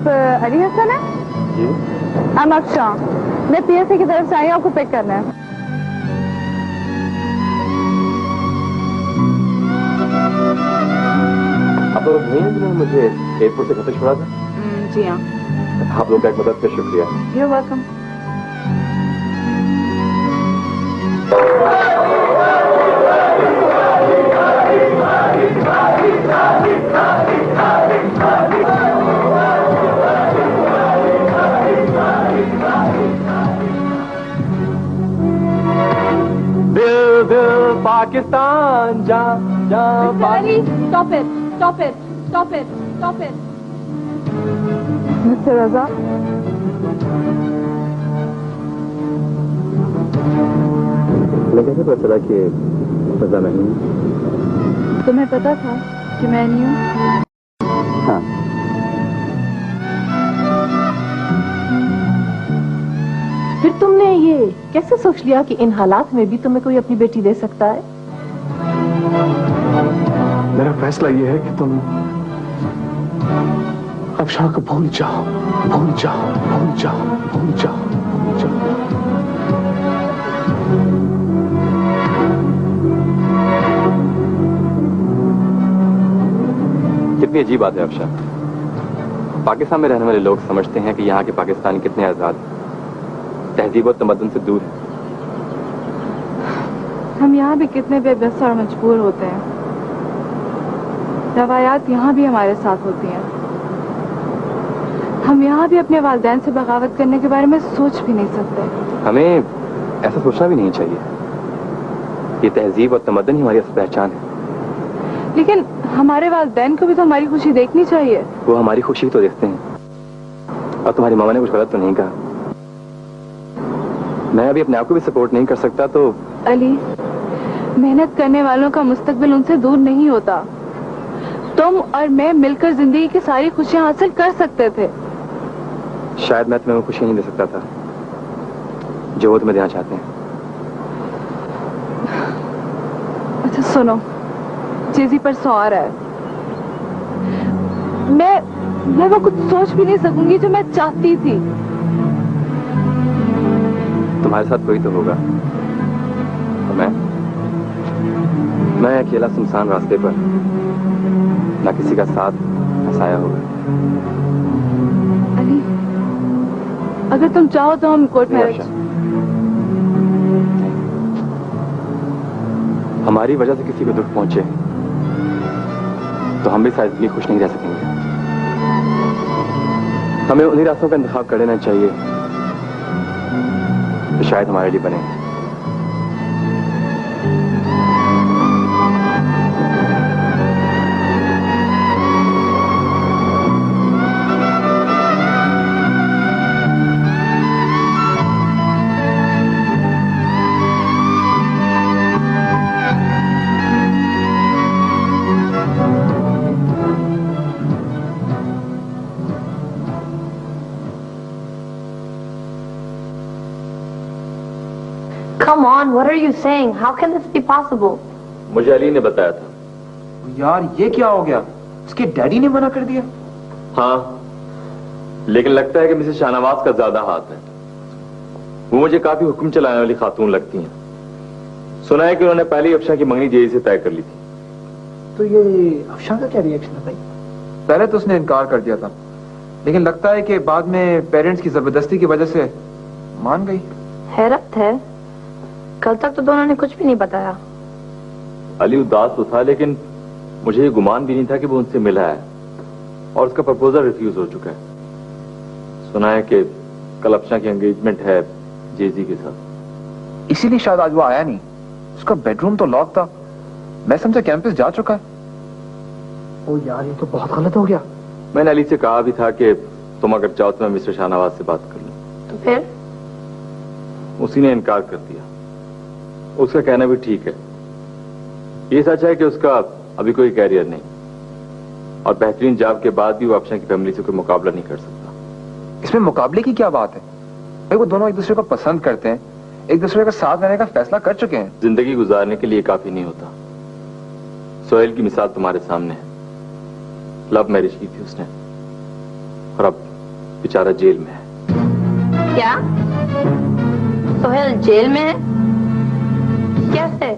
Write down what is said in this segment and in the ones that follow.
आप अली हसन हैं? जी। I'm अक्षरा, मैं PSA की तरफ से आई हूँ आपको पिक करना है। आप लोग जिन्होंने मुझे एयरपोर्ट से घर तक छोड़ा था? जी हाँ। आप लोग का एक मदद का शुक्रिया। You're welcome. दिल दिल पाकिस्तान जा जा Stop it! Stop it! Stop it! Stop it! Mr. Raza? कैसे पता चला कि रजा नहीं है? तुम्हें पता था कि मैं नहीं हूँ? हाँ। फिर तुमने ये कैसे सोच लिया कि इन हालात में भी तुम्हें कोई अपनी बेटी दे सकता है? मेरा फैसला ये है कि तुम अफशां को भूल जाओ, भूल जाओ, भूल जाओ, भूल जाओ, भूल जाओ। कितनी अजीब बात है अफशां। पाकिस्तान में रहने वाले लोग समझते हैं कि यहाँ के पाकिस्तानी कितने आजाद, तहजीब और तमद्दुन से दूर है। हम यहाँ भी कितने बेबस और मजबूर होते हैं। रवायात यहाँ भी हमारे साथ होती हैं। हम यहाँ भी अपने वालिदैन से बगावत करने के बारे में सोच भी नहीं सकते। हमें ऐसा सोचना भी नहीं चाहिए। ये तहजीब और तमद्दुन ही हमारी असल पहचान है। लेकिन हमारे वालिदैन को भी तो हमारी खुशी देखनी चाहिए। वो हमारी खुशी तो देखते हैं। और तुम्हारी मामा ने कुछ गलत तो नहीं कहा। मैं अभी अपने आप को भी सपोर्ट नहीं कर सकता तो। अली, मेहनत करने वालों का मुस्तकबिल उनसे दूर नहीं होता। तुम और मैं मिलकर जिंदगी की सारी खुशियां हासिल कर सकते थे। शायद मैं तुम्हें वो खुशी नहीं दे सकता था जो वो तुम्हें देना चाहते हैं। अच्छा सुनो, जेजी पर सो आ रहा है। मैं वो कुछ सोच भी नहीं सकूंगी जो मैं चाहती थी। तुम्हारे साथ कोई तो होगा। मैं अकेला सुनसान रास्ते पर, ना किसी का साथ ना साया होगा। अली, अगर तुम चाहो तो हम कोर्ट मैरिज। हमारी वजह से किसी को दुख पहुंचे तो हम भी शायद इतनी खुश नहीं रह सकेंगे। हमें उन्हीं रास्तों का इंतखाब कर लेना चाहिए तो शायद हमारे लिए बने। Come on, what are you saying? How can this be possible? मुझे अली ने बताया था। यार ये क्या हो गया? उसके डैडी ने मना कर दिया? हाँ, लेकिन लगता है कि मिसेस शाहनवाज का ज्यादा हाथ है। वो मुझे काफी हुक्म चलाने वाली खातून लगती हैं। सुना है कि उन्होंने पहले ही अफशां की मंगनी जेई से तय कर ली थी। तो ये अफशां का क्या रिएक्शन है भाई? पहले तो उसने इनकार कर दिया था, लेकिन लगता है कि बाद में पेरेंट्स की जबरदस्ती की वजह से मान गई। हैरत है, कल तक तो दोनों ने कुछ भी नहीं बताया। अली उदास तो था, लेकिन मुझे ये गुमान भी नहीं था कि वो उनसे मिला है और उसका प्रपोजल रिफ्यूज हो चुका है। सुना है कि कल अफशां की एंगेजमेंट है जेजी के साथ। इसीलिए शायद आज वो आया नहीं। उसका बेडरूम तो लॉक था। मैं समझा कैंपस जा चुका है। ओ यार, ये तो बहुत गलत हो गया। मैंने अली से कहा भी था कि तुम अगर चाहो तो मैं मिस्टर शाहनवाज से बात कर लूं। तो फिर उसी ने इनकार कर दिया। उसका कहना भी ठीक है। ये सच है कि उसका अभी कोई कैरियर नहीं और बेहतरीन जॉब के बाद भी वो अफशां की फैमिली से कोई मुकाबला नहीं कर सकता। इसमें मुकाबले की क्या बात है भाई? वो दोनों एक दूसरे को पसंद करते हैं, एक दूसरे का साथ रहने का फैसला कर चुके हैं। जिंदगी गुजारने के लिए काफी नहीं होता। सोहेल की मिसाल तुम्हारे सामने है। लव मैरिज की थी उसने और अब बेचारा जेल में है। क्या? सोहेल जेल में है? कैसे?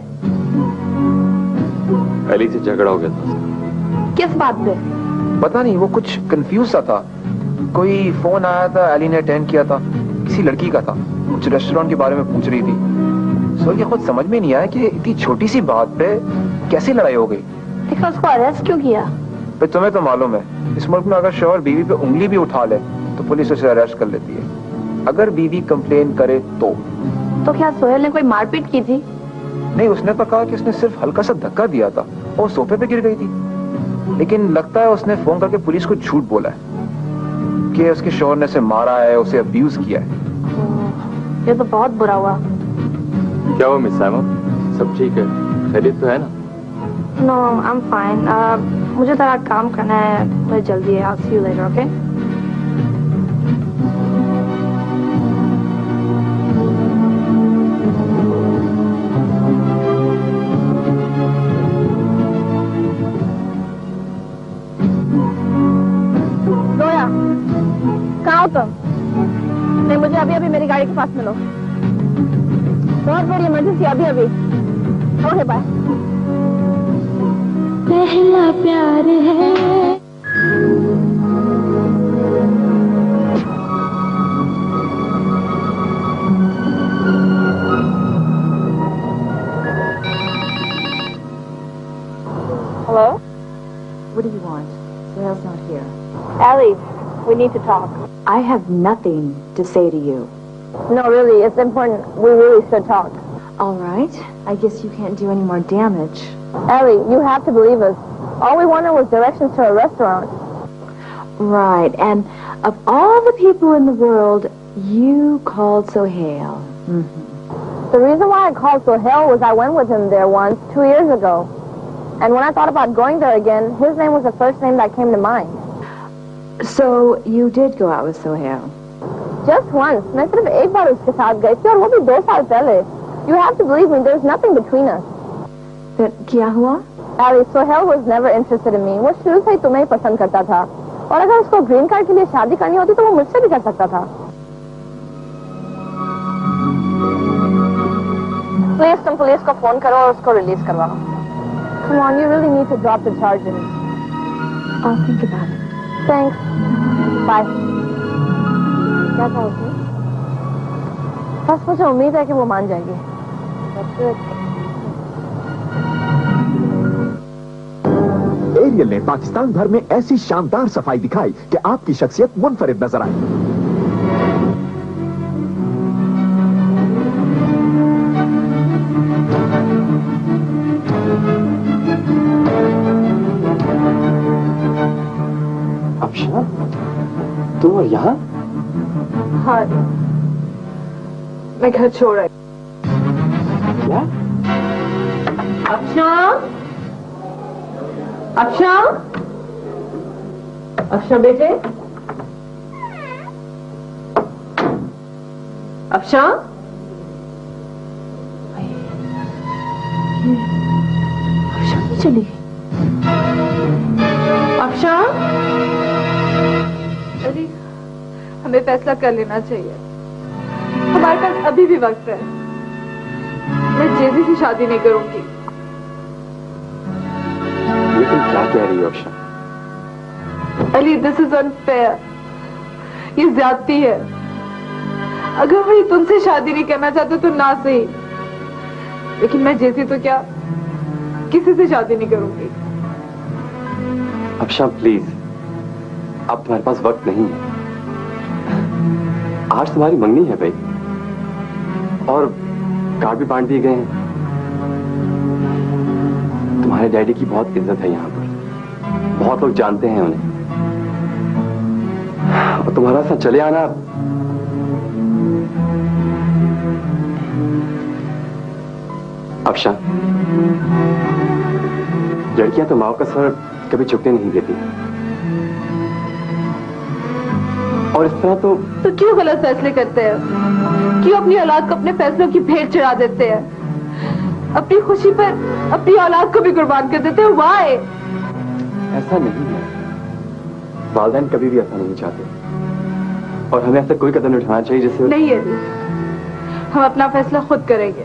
अली से झगड़ा हो गया था उसका। किस बात पे? पता नहीं, वो कुछ कंफ्यूज सा था। कोई फोन आया था, अली ने अटेंड किया था, किसी लड़की का था, कुछ रेस्टोरेंट के बारे में पूछ रही थी। सोहेल ये खुद समझ में नहीं आया कि इतनी छोटी सी बात पे कैसी लड़ाई हो गई। लेकिन उसको अरेस्ट क्यों किया? पर तुम्हें तो मालूम है, इस मुल्क में अगर शौहर बीवी पे उंगली भी उठा ले तो पुलिस उसे अरेस्ट कर लेती है, अगर बीवी कंप्लेन करे तो। क्या सोहेल ने कोई मारपीट की थी? नहीं, उसने तो कहा कि उसने सिर्फ हल्का सा धक्का दिया था और सोफे पे गिर गई थी। लेकिन लगता है उसने फोन करके पुलिस को झूठ बोला है कि उसके शौहर ने उसे मारा है, उसे अब्यूज किया है। ये तो बहुत बुरा हुआ। क्या हुआ मिस साइमन, सब ठीक है? खैरियत तो है ना? No, I am fine. मुझे थोड़ा काम करना है, मुझे जल्दी है। I'll see you later, okay? Zoya, कहाँ हो तुम? नहीं, मुझे अभी अभी मेरी गाड़ी के पास मिलो। बहुत बड़ी इमरजेंसी, अभी अभी। Okay, bye. पहला प्यार है। Hello? What do you want? Sohail's not here. Allie, we need to talk. I have nothing to say to you. No, really, it's important. We really should talk. All right. I guess you can't do any more damage. Allie, you have to believe us. All we wanted was directions to a restaurant. Right. And of all the people in the world, you called Sohail. The reason why I called Sohail was I went with him there once, 2 years ago. And when I thought about going there again, his name was the first name that came to mind. So you did go out with Sohail? Just once. मैं सिर्फ एक बार उसके साथ गई थी और वो भी 2 साल पहले. You have to believe me, there's nothing between us. But क्या हुआ? Allie, Sohail was never interested in me. वो शुरू से ही तुम्हें ही पसंद करता था. और अगर उसको ग्रीन कार्ड के लिए शादी करनी होती तो वो मुझसे भी कर सकता था. Please, तुम पुलिस को फोन करो और उसको रिलीज करवाओ. Come on, you really need to drop the charges. I'll think about it. Thanks. Bye. क्या था उसमें? बस मुझे उम्मीद है कि वो मान जाएगी. That's it. एरियल ने पाकिस्तान भर में ऐसी शानदार सफाई दिखाई कि आपकी शख्सियत मुनफरिद नजर आई। अफशा, तुम और यहाँ? हाँ, मैं घर छोड़ आई। क्या? अफशा? अफशा? अफशा बेटे? अफशा? अफशा नहीं चली गई। अफशा? अरे, हमें फैसला कर लेना चाहिए। हमारे पास अभी भी वक्त है। मैं जेजी से शादी नहीं करूंगी। लेकिन क्या कह रही हो Afsha? Ali, this is unfair. ये ज्यादती है। अगर वही तुमसे शादी नहीं करना चाहते तो ना सही, लेकिन मैं जैसी तो क्या किसी से शादी नहीं करूंगी। अफशा प्लीज, अब तुम्हारे पास वक्त नहीं है। आज तुम्हारी मंगनी है भाई, और कार्ड भी बांट दिए गए हैं। तुम्हारे डैडी की बहुत इज्जत है यहाँ पर, बहुत लोग जानते हैं उन्हें, और तुम्हारा साथ चले आना अफशा, लड़कियां तो माँ का सर कभी झुकने नहीं देती, और इस तरह तो क्यों गलत फैसले करते हैं? क्यों अपनी औलाद को अपने फैसलों की भेंट चढ़ा देते हैं? अपनी खुशी पर अपनी औलाद को भी कुर्बान कर देते हैं। वाई? ऐसा नहीं है, वालिदैन कभी भी ऐसा नहीं चाहते। और हमें ऐसा कोई कदम नहीं उठाना चाहिए जिससे नहीं अली, हम अपना फैसला खुद करेंगे।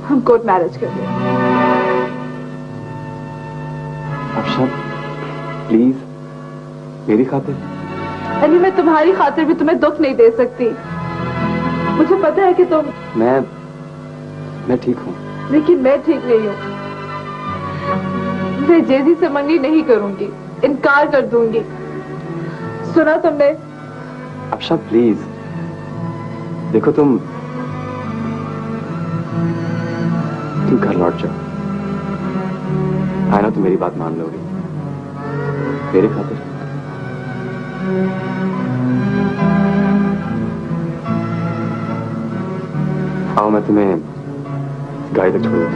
हम कोर्ट मैरिज करेंगे। अफशा प्लीज मेरी खातिर। अली मैं तुम्हारी खातिर भी तुम्हें दुख नहीं दे सकती। मुझे पता है कि तुम मैं ठीक हूँ, लेकिन मैं ठीक नहीं हूँ। मैं जेजी से मंगनी नहीं करूंगी, इनकार कर दूंगी। सुना तुमने? अफशा प्लीज देखो तुम घर लौट जाओ। आना, तुम मेरी बात मान लोगी मेरे खातिर। आओ मैं तुम्हें गाड़ी तक छोड़ दूँ।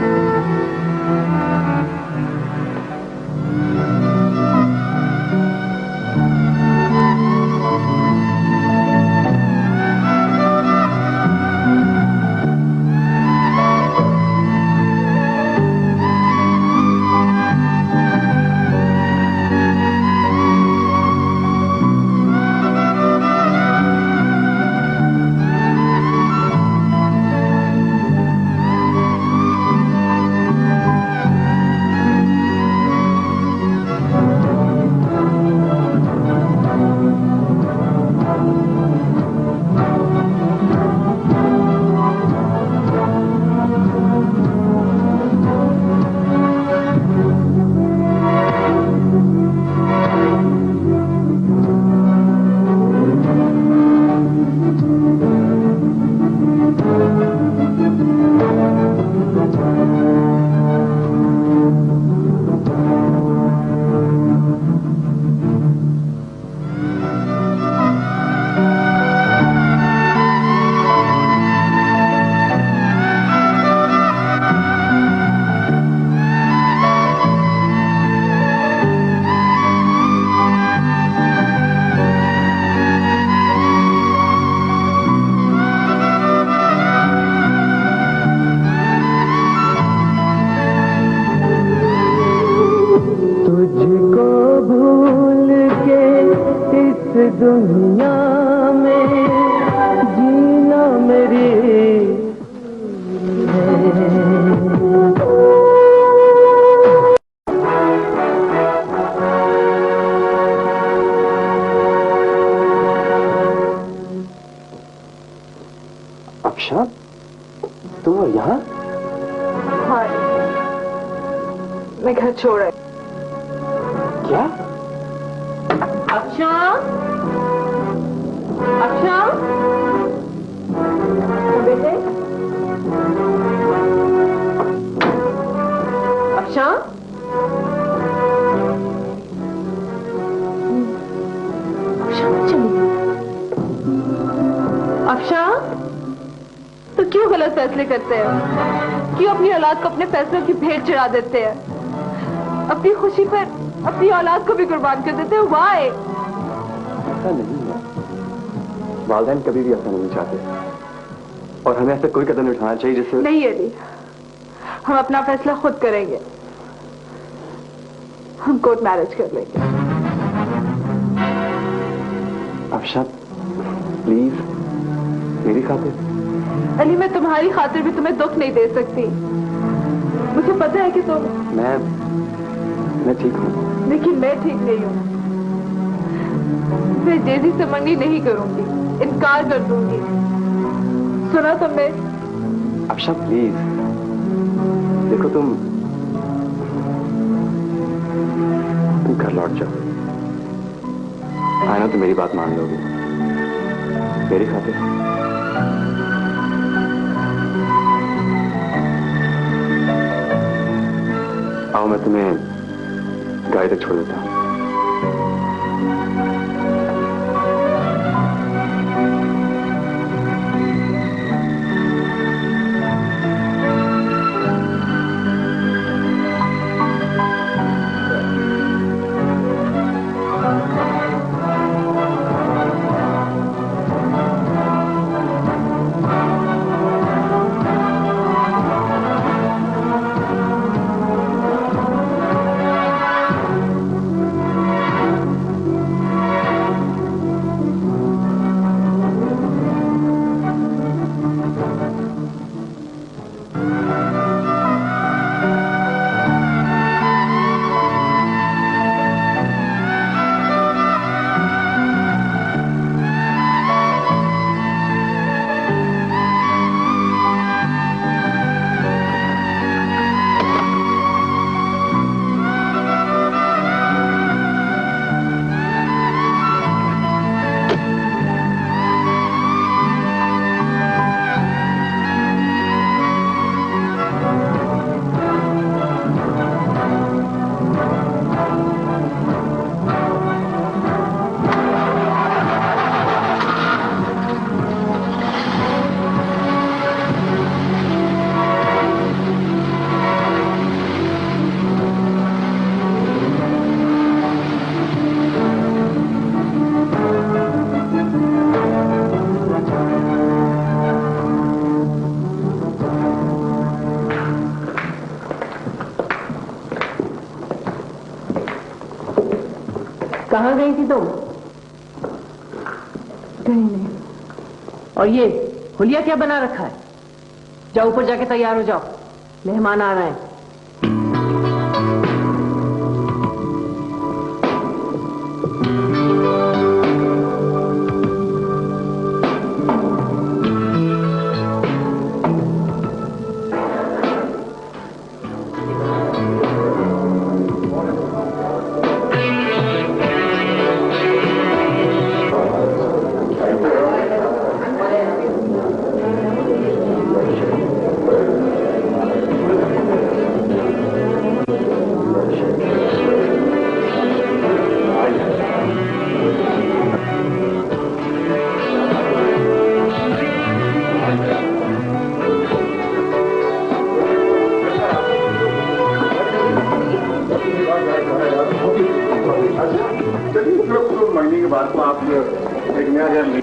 अफशा तुम और यहाँ? हाँ, मैं घर छोड़ आई। क्या? अफशा, अफशा, बेटे, अफशा, अफशा, तो क्यों गलत फैसले करते हैं? क्यों अपनी औलाद को अपने फैसलों की भेंट चढ़ा देते हैं? अपनी खुशी पर अपनी औलाद को भी कुर्बान कर देते हैं। वाई? ऐसा नहीं है, वालिदैन कभी भी ऐसा नहीं चाहते और हमें ऐसा कोई कदम नहीं उठाना चाहिए जिससे नहीं अली, हम अपना फैसला खुद करेंगे। हम कोर्ट मैरिज कर लेंगे। अफशा प्लीज मेरी खातिर। अली मैं तुम्हारी खातिर भी तुम्हें दुख नहीं दे सकती। मुझे पता है कि तुम मैं ठीक हूँ, लेकिन मैं ठीक नहीं हूँ। मैं जेजी से मंगनी नहीं करूंगी, इनकार कर दूंगी। सुना तुमने? अफशा प्लीज देखो तुम घर लौट जाओ। आना, तो मेरी बात मान लोगी मेरी खातिर। आओ मैं तुम्हें गाड़ी तक छोड़ देता हूँ। कहाँ गई थी तुम? कहीं नहीं। और ये हुलिया क्या बना रखा है? जाओ ऊपर जाके तैयार हो जाओ, मेहमान आ रहे हैं। महीने के बाद तो आप एक नया घर नहीं।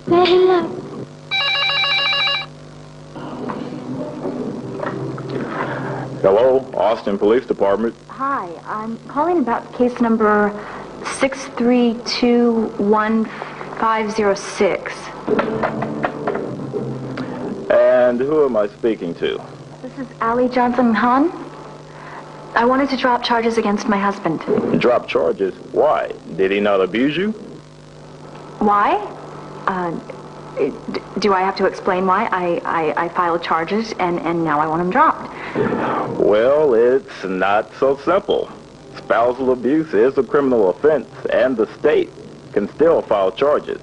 पहला Hello, Austin Police Department. Hi, I'm calling about case number 6321506. And who am I speaking to? This is Ali Johnson Han. I wanted to drop charges against my husband. Drop charges? Why? Did he not abuse you? Why? Do I have to explain why I filed charges and now I want him dropped? Well, it's not so simple. Spousal abuse is a criminal offense, and the state can still file charges.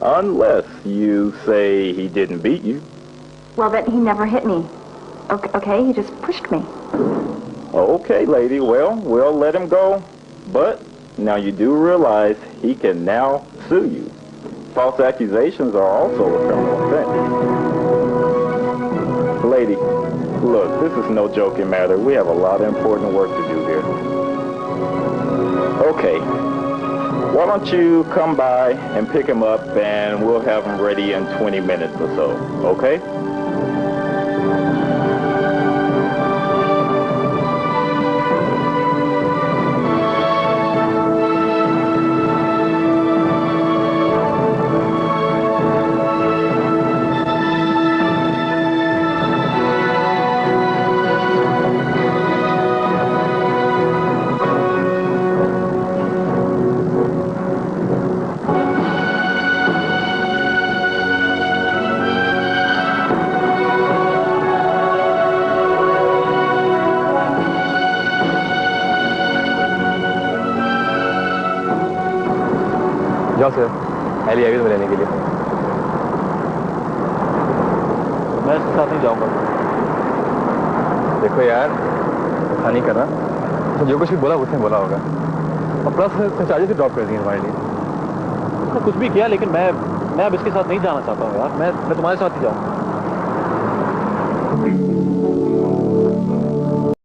Unless you say he didn't beat you. Well, then he never hit me. Okay, he just pushed me. Okay, lady, well, we'll let him go. But now you do realize he can now sue you. False accusations are also a criminal offense. Lady, look, this is no joking matter. We have a lot of important work to do here. Okay, why don't you come by and pick him up and we'll have him ready in 20 minutes or so, okay? जाओ sir, Eli आगे तो लेने के लिए। मैं इसके साथ नहीं जाऊंगा। देखो यार, ऐसा नहीं करना। तो जो कुछ भी बोला उसने बोला होगा। और प्लस चार्जेस भी ड्रॉप कर दिए हमारे लिए। उसने कुछ भी किया, लेकिन मैं अब इसके साथ नहीं जाना चाहता हूँ यार। मैं तुम्हारे साथ ही जाऊंगा।